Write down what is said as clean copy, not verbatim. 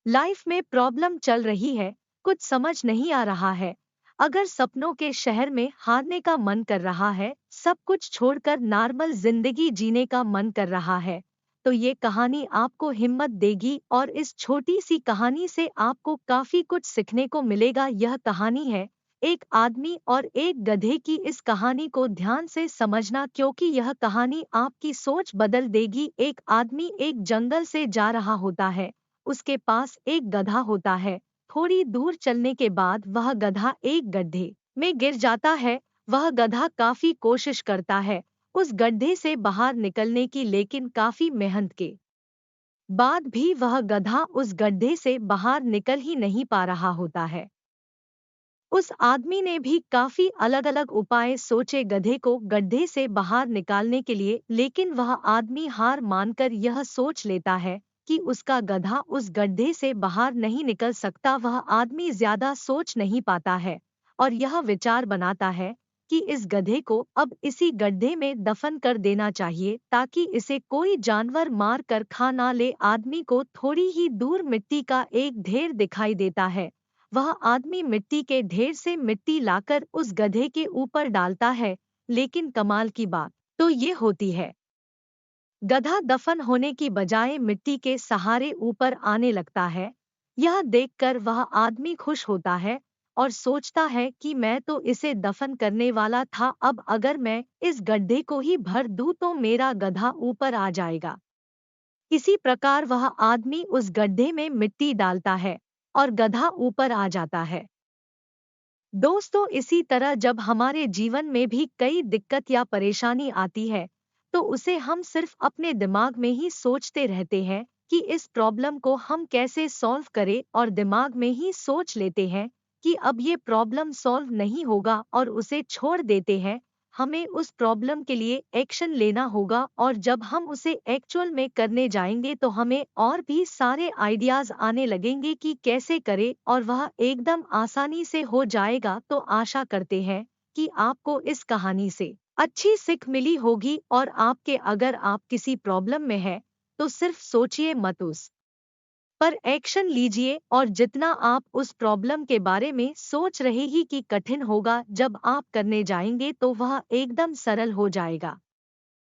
Life में problem चल रही है, कुछ समझ नहीं आ रहा है। अगर सपनों के शहर में हारने का मन कर रहा है, सब कुछ छोड़कर नॉर्मल जिंदगी जीने का मन कर रहा है, तो ये कहानी आपको हिम्मत देगी और इस छोटी सी कहानी से आपको काफी कुछ सीखने को मिलेगा। यह कहानी है एक आदमी और एक गधे की। इस कहानी को ध्यान से समझना क्योंकि यह कहानी आपकी सोच बदल देगी। एक आदमी एक जंगल से जा रहा होता है, उसके पास एक गधा होता है। थोड़ी दूर चलने के बाद वह गधा एक गड्ढे में गिर जाता है। वह गधा काफी कोशिश करता है उस गड्ढे से बाहर निकलने की, लेकिन काफी मेहनत के बाद भी वह गधा उस गड्ढे से बाहर निकल ही नहीं पा रहा होता है। उस आदमी ने भी काफी अलग अलग उपाय सोचे गधे को गड्ढे से बाहर निकालने के लिए, लेकिन वह आदमी हार मानकर यह सोच लेता है कि उसका गधा उस गड्ढे से बाहर नहीं निकल सकता। वह आदमी ज्यादा सोच नहीं पाता है और यह विचार बनाता है कि इस गधे को अब इसी गड्ढे में दफन कर देना चाहिए ताकि इसे कोई जानवर मार कर खा ना ले। आदमी को थोड़ी ही दूर मिट्टी का एक ढेर दिखाई देता है। वह आदमी मिट्टी के ढेर से मिट्टी लाकर उस गधे के ऊपर डालता है, लेकिन कमाल की बात तो ये होती है, गधा दफन होने की बजाय मिट्टी के सहारे ऊपर आने लगता है। यह देखकर वह आदमी खुश होता है और सोचता है कि मैं तो इसे दफन करने वाला था, अब अगर मैं इस गड्ढे को ही भर दूं तो मेरा गधा ऊपर आ जाएगा। इसी प्रकार वह आदमी उस गड्ढे में मिट्टी डालता है और गधा ऊपर आ जाता है। दोस्तों, इसी तरह जब हमारे जीवन में भी कई दिक्कत या परेशानी आती है, तो उसे हम सिर्फ अपने दिमाग में ही सोचते रहते हैं कि इस प्रॉब्लम को हम कैसे सॉल्व करें, और दिमाग में ही सोच लेते हैं कि अब ये प्रॉब्लम सॉल्व नहीं होगा और उसे छोड़ देते हैं। हमें उस प्रॉब्लम के लिए एक्शन लेना होगा, और जब हम उसे एक्चुअल में करने जाएंगे तो हमें और भी सारे आइडियाज आने लगेंगे कि कैसे करें, और वह एकदम आसानी से हो जाएगा। तो आशा करते हैं कि आपको इस कहानी से अच्छी सीख मिली होगी, और आपके अगर आप किसी प्रॉब्लम में हैं तो सिर्फ सोचिए मत, उस पर एक्शन लीजिए। और जितना आप उस प्रॉब्लम के बारे में सोच रहे ही कि कठिन होगा, जब आप करने जाएंगे तो वह एकदम सरल हो जाएगा।